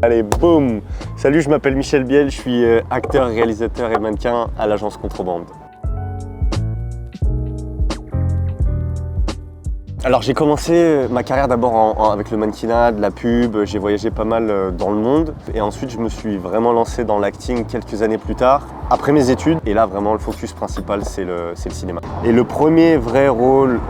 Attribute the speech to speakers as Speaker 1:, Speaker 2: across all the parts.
Speaker 1: Allez, boum! Salut, je m'appelle Michel Biel, je suis acteur, réalisateur et mannequin à l'agence Contrebande. Alors j'ai commencé ma carrière d'abord avec le mannequinat, de la pub, j'ai voyagé pas mal dans le monde et ensuite je me suis vraiment lancé dans l'acting quelques années plus tard, après mes études. Et là vraiment le focus principal c'est le cinéma. Et le premier vrai rôle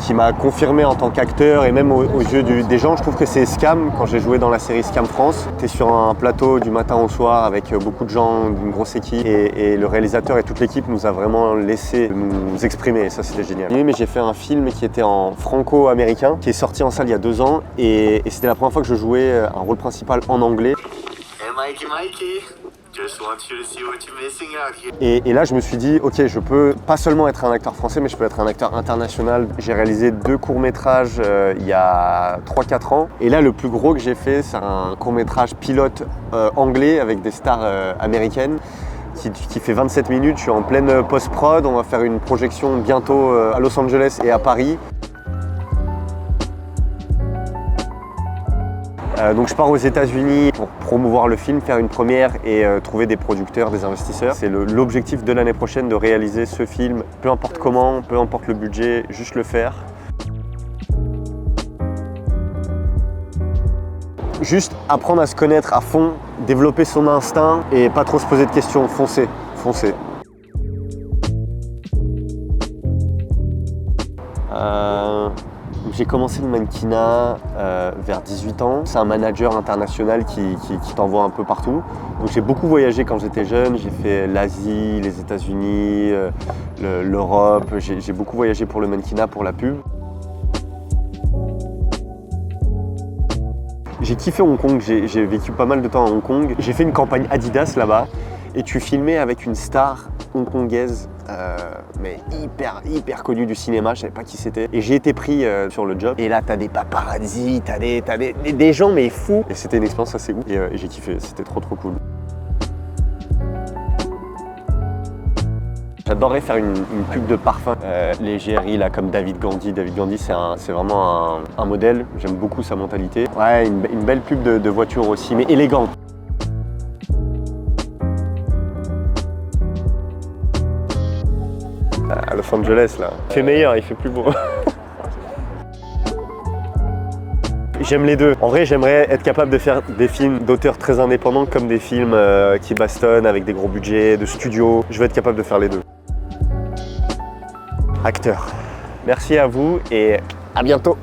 Speaker 1: qui m'a confirmé en tant qu'acteur et même aux yeux des gens, je trouve que c'est Scam, quand j'ai joué dans la série Scam France. T'es sur un plateau du matin au soir avec beaucoup de gens, d'une grosse équipe et le réalisateur et toute l'équipe nous a vraiment laissé nous exprimer et ça c'était génial. Mais j'ai fait un film qui était en franco-américain, qui est sorti en salle il y a 2 ans et c'était la première fois que je jouais un rôle principal en anglais.
Speaker 2: Hey Mikey, just want you to see what you're missing out here.
Speaker 1: Et là je me suis dit, ok, je peux pas seulement être un acteur français, mais je peux être un acteur international. J'ai réalisé 2 courts-métrages il y a 3-4 ans. Et là le plus gros que j'ai fait, c'est un court-métrage pilote anglais avec des stars américaines. Qui fait 27 minutes, je suis en pleine post-prod, on va faire une projection bientôt à Los Angeles et à Paris. Donc je pars aux États-Unis pour promouvoir le film, faire une première et trouver des producteurs, des investisseurs. C'est l'objectif de l'année prochaine de réaliser ce film, peu importe comment, peu importe le budget, juste le faire. Juste apprendre à se connaître à fond, développer son instinct et pas trop se poser de questions, foncer. J'ai commencé le mannequinat vers 18 ans. C'est un manager international qui t'envoie un peu partout. Donc j'ai beaucoup voyagé quand j'étais jeune. J'ai fait l'Asie, les États-Unis, l'Europe. J'ai beaucoup voyagé pour le mannequinat, pour la pub. J'ai kiffé Hong Kong, j'ai vécu pas mal de temps à Hong Kong. J'ai fait une campagne Adidas là-bas et tu filmais avec une star hongkongaise mais hyper connue du cinéma, je savais pas qui c'était. Et j'ai été pris sur le job et là t'as des paparazzi, t'as des gens mais fous. Et c'était une expérience assez ouf et j'ai kiffé, c'était trop cool. J'adorerais faire une pub de parfum. Les GRI là, comme David Gandhi. David Gandhi c'est vraiment un modèle, j'aime beaucoup sa mentalité. Ouais, une belle pub de voiture aussi, mais élégante. À Los Angeles là. Il fait meilleur, il fait plus beau. J'aime les deux. En vrai, j'aimerais être capable de faire des films d'auteurs très indépendants comme des films qui bastonnent avec des gros budgets, de studio. Je veux être capable de faire les deux. Acteur. Merci à vous et à bientôt.